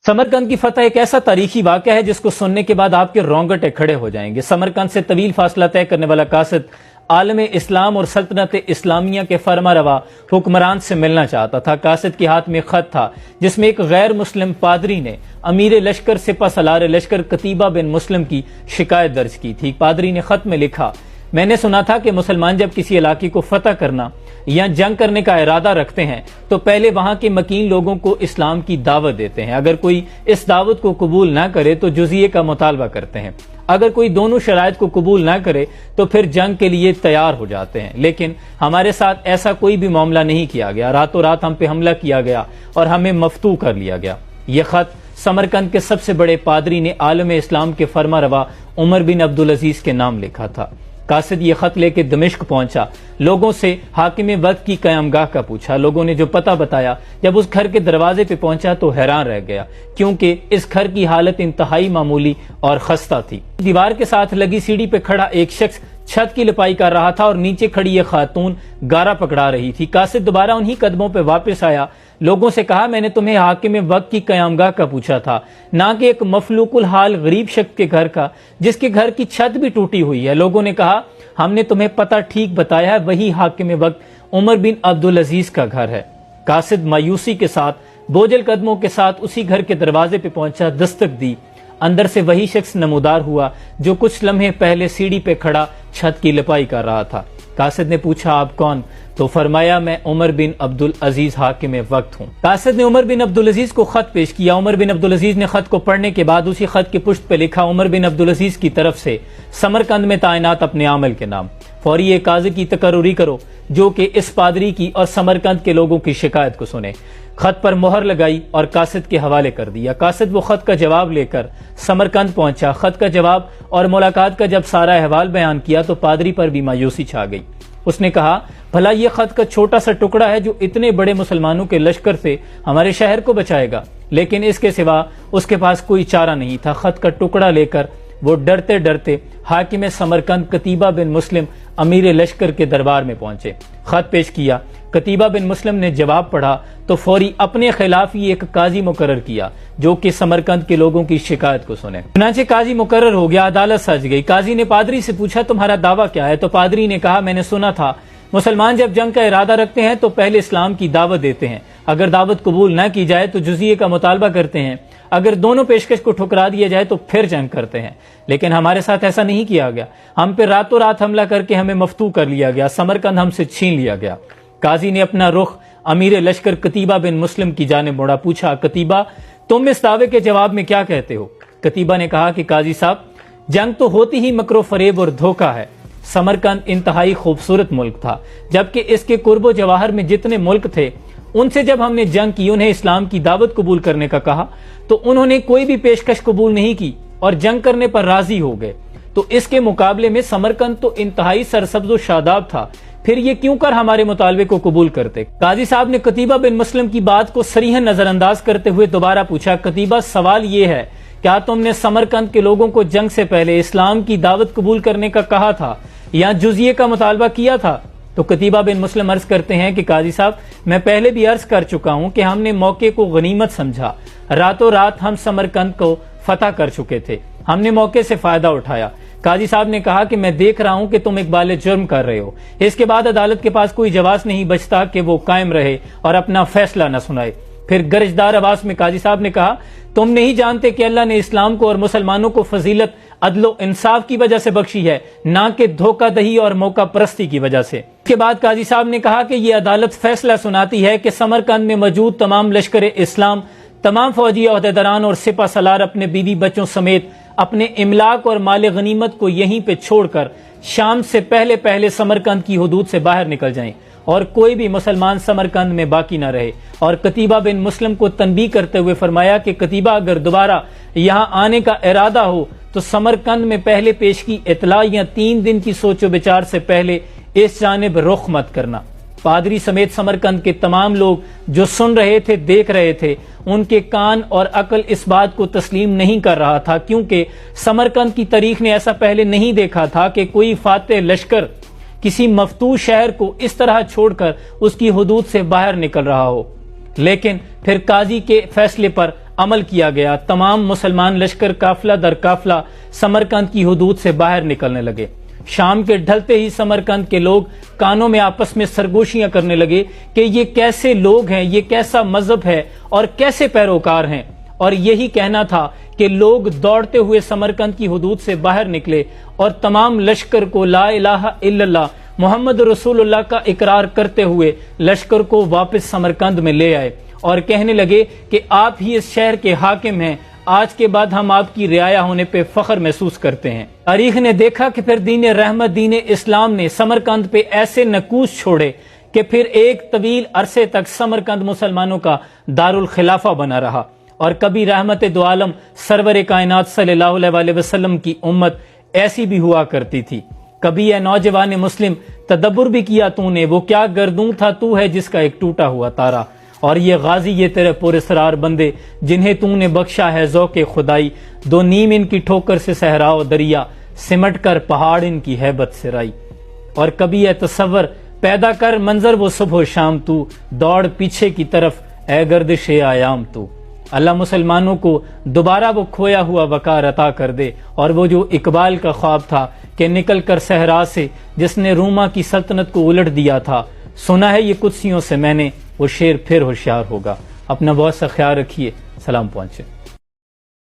समरकंद की फतह एक ऐसा तारीखी वाक़या है जिसको सुनने के बाद आपके रोंगटे खड़े हो जाएंगे। समरकंद से तवील फासला तय करने वाला कासिद आलम इस्लाम और सल्तनत इस्लामिया के फरमारवा हुक्मरान से मिलना चाहता था। कासिद के हाथ में खत था जिसमें एक गैर मुस्लिम पादरी ने अमीर लश्कर सिपा सलार लश्कर कतीबा बिन मुस्लिम की शिकायत दर्ज की थी। पादरी ने खत में लिखा, मैंने सुना था कि मुसलमान जब किसी इलाके को फतह करना या जंग करने का इरादा रखते हैं तो पहले वहां के मकीन लोगों को इस्लाम की दावत देते हैं। अगर कोई इस दावत को कबूल ना करे तो जुजिये का मुतालबा करते हैं। अगर कोई दोनों शराइत को कबूल ना करे तो फिर जंग के लिए तैयार हो जाते हैं। लेकिन हमारे साथ ऐसा कोई भी मामला नहीं किया गया। रातों रात हम पे हमला किया गया और हमें मफ्तू कर लिया गया। ये खत समरकंद के सबसे बड़े पादरी ने आलम इस्लाम के फरमारवा उमर बिन अब्दुल अजीज के नाम लिखा था। कासिद ये खत लेके दमिश्क पहुंचा, लोगों से हाकिम वक्त की कयामगाह का पूछा। लोगों ने जो पता बताया, जब उस घर के दरवाजे पे पहुंचा तो हैरान रह गया, क्योंकि इस घर की हालत इंतहाई मामूली और खस्ता थी। दीवार के साथ लगी सीढ़ी पे खड़ा एक शख्स छत की लिपाई कर रहा था और नीचे खड़ी ये खातून गारा पकड़ा रही थी। कासिद दोबारा उन्हीं कदमों पे वापस आया, लोगों से कहा, मैंने तुम्हें हाकिम वक्त की कयामगाह का पूछा था, ना कि एक मफलूकुल हाल गरीब शख्स के घर का जिसके घर की छत भी टूटी हुई है। लोगों ने कहा, हमने तुम्हें पता ठीक बताया है, वही हाकिम वक्त उमर बिन अब्दुल अजीज का घर है। कासिद मायूसी के साथ बोझल कदमों के साथ उसी घर के दरवाजे पे पहुंचा, दस्तक दी। अंदर से वही शख्स नमूदार हुआ जो कुछ लम्हे पहले सीढ़ी पे खड़ा छत की लिपाई कर रहा था। कासिद ने पूछा, आप कौन? तो फरमाया, मैं उमर बिन अब्दुल अजीज हाकिम वक्त हूँ। कासिद ने उमर बिन अब्दुल अजीज को खत पेश किया। उमर बिन अब्दुल अजीज ने खत को पढ़ने के बाद उसी खत की पुष्ट पे लिखा, उमर बिन अब्दुल अजीज की तरफ से समरकंद में तायनात अपने आमल के नाम। फौरी एक काजी की तकर्रुरी करो जो कि इस पादरी की और समरकंद के लोगों की शिकायत को सुने। खत पर मोहर लगाई और कासिद के हवाले कर दिया। कासिद वो खत का जवाब लेकर समरकंद पहुंचा। खत का जवाब और मुलाकात का जब सारा अहवाल बयान किया तो पादरी पर भी मायूसी छा गई। उसने कहा, भला ये खत का छोटा सा टुकड़ा है जो इतने बड़े मुसलमानों के लश्कर से हमारे शहर को बचाएगा, लेकिन इसके सिवा उसके पास कोई चारा नहीं था। खत का टुकड़ा लेकर वो डरते डरते हाकिम समरकंद कतीबा बिन मुस्लिम अमीर लश्कर के दरबार में पहुंचे। खत पेश किया। कतीबा बिन मुस्लिम ने जवाब पढ़ा तो फौरी अपने खिलाफ ही एक काजी मुकर्रर किया जो कि समरकंद के लोगों की शिकायत को सुने। चुनांचे काजी मुकर्रर हो गया, अदालत सज गई। काजी ने पादरी से पूछा, तुम्हारा दावा क्या है? तो पादरी ने कहा, मैंने सुना था मुसलमान जब जंग का इरादा रखते हैं तो पहले इस्लाम की दावत देते हैं। अगर दावत कबूल न की जाए तो जुजिये का मुतालबा करते हैं। अगर दोनों पेशकश को ठुकरा दिया जाए तो फिर जंग करते हैं। लेकिन हमारे साथ ऐसा नहीं किया गया। हम पे रातों रात हमला करके हमें मफ्तू कर लिया गया। समरकंद हमसे छीन लिया गया। काजी ने अपना रुख अमीर लश्कर कतीबा बिन मुस्लिम की जानिब मोड़ा। पूछा, कतीबा, तुम इस दावे के जवाब में क्या कहते हो? कतीबा ने कहा कि काजी साहब, जंग तो होती ही मकरो फरेब और धोखा है। समरकंद इंतहाई खूबसूरत मुल्क था, जबकि इसके कुर्बो जवाहर में जितने मुल्क थे उनसे जब हमने जंग की, उन्हें इस्लाम की दावत कबूल करने का कहा तो उन्होंने कोई भी पेशकश कबूल नहीं की और जंग करने पर राजी हो गए। तो इसके मुकाबले में समरकंद तो इंतहाई सरसब्ज और शादाब था, फिर ये क्यों कर हमारे मुतालबे को कबूल करते? काजी साहब ने कतीबा बिन मुस्लिम की बात को सरीहन नजरअंदाज करते हुए दोबारा पूछा, कतीबा, सवाल ये है, क्या तुमने समरकंद के लोगों को जंग से पहले इस्लाम की दावत कबूल करने का कहा था या जुजिये का मुतालबा किया था? तो कतीबा बिन मुस्लिम अर्ज करते हैं कि काजी साहब, मैं पहले भी अर्ज कर चुका हूं कि हमने मौके को गनीमत समझा। रातों रात हम समरकंद को फतह कर चुके थे। हमने मौके से फायदा उठाया। काजी साहब ने कहा कि मैं देख रहा हूं कि तुम इकबाल जुर्म कर रहे हो। इसके बाद अदालत के पास कोई जवाब नहीं बचता कि वो कायम रहे और अपना फैसला न सुनाए। फिर गरजदार आवाज में काजी साहब ने कहा, तुम नहीं जानते कि अल्लाह ने इस्लाम को और मुसलमानों को फजीलत अदलो इंसाफ की वजह से बख्शी है, ना कि धोखादही और मौका परस्ती की वजह से। इसके बाद काजी साहब ने कहा कि यह अदालत फैसला सुनाती है कि समरकंद में मौजूद तमाम लश्कर इस्लाम, तमाम फौजी अहदेदारान और सिपा सलार अपने बीवी बच्चों समेत अपने इमलाक और माल गनीमत को यहीं पे छोड़कर शाम से पहले पहले समरकंद की हुदूद से बाहर निकल जाएं और कोई भी मुसलमान समरकंद में बाकी ना रहे। और कतीबा बिन मुस्लिम को तनबीह करते हुए फरमाया कि कतीबा, अगर दोबारा यहाँ आने का इरादा हो तो समरकंद में पहले पेश की इतला या 3 दिन की सोचो विचार से पहले इस जानिब रुख मत करना। पादरी समेत समरकंद के तमाम लोग जो सुन रहे थे, देख रहे थे, उनके कान और अकल इस बात को तस्लीम नहीं कर रहा था, क्योंकि समरकंद की तारीख ने ऐसा पहले नहीं देखा था कि कोई फातेह लश्कर किसी मफतू शहर को इस तरह छोड़कर उसकी हुदूद से बाहर निकल रहा हो। लेकिन फिर काजी के फैसले पर عمل کیا گیا، تمام مسلمان لشکر قافلہ در قافلہ سمرقند کی حدود سے باہر نکلنے لگے۔ شام کے ڈھلتے ہی سمرقند کے لوگ کانوں میں آپس میں سرگوشیاں کرنے لگے کہ یہ کیسے لوگ ہیں، یہ کیسا مذہب ہے اور کیسے پیروکار ہیں، اور یہی کہنا تھا کہ لوگ دوڑتے ہوئے سمرقند کی حدود سے باہر نکلے اور تمام لشکر کو لا الہ الا اللہ محمد رسول اللہ کا اقرار کرتے ہوئے لشکر کو واپس سمرقند میں لے آئے اور کہنے لگے کہ آپ ہی اس شہر کے حاکم ہیں، آج کے بعد ہم آپ کی رعایا ہونے پہ فخر محسوس کرتے ہیں۔ تاریخ نے دیکھا کہ پھر دین رحمت دین اسلام نے سمرقند پہ ایسے نکوس چھوڑے کہ پھر ایک طویل عرصے تک سمرقند مسلمانوں کا دارالخلافہ بنا رہا، اور کبھی رحمت دو عالم سرور کائنات صلی اللہ علیہ وسلم کی امت ایسی بھی ہوا کرتی تھی۔ کبھی اے نوجوان مسلم تدبر بھی کیا تو نے، وہ کیا گردوں تھا تو ہے جس کا ایک ٹوٹا ہوا تارا، اور یہ غازی یہ تیرے پراسرار بندے جنہیں تو نے بخشا ہے ذوق خدائی، دو نیم ان کی ٹھوکر سے صحرا و دریا، سمٹ کر پہاڑ ان کی ہیبت سے رائی۔ اور کبھی اے تصور پیدا کر منظر وہ صبح و شام تو، دوڑ پیچھے کی طرف اے گردش ایام تو۔ اللہ مسلمانوں کو دوبارہ وہ کھویا ہوا وقار عطا کر دے، اور وہ جو اقبال کا خواب تھا کہ نکل کر صحرا سے جس نے روما کی سلطنت کو الٹ دیا تھا، سنا ہے یہ قدسیوں سے میں نے، وہ شیر پھر ہوشیار ہوگا۔ اپنا بہت سا خیال رکھیے، سلام پہنچے۔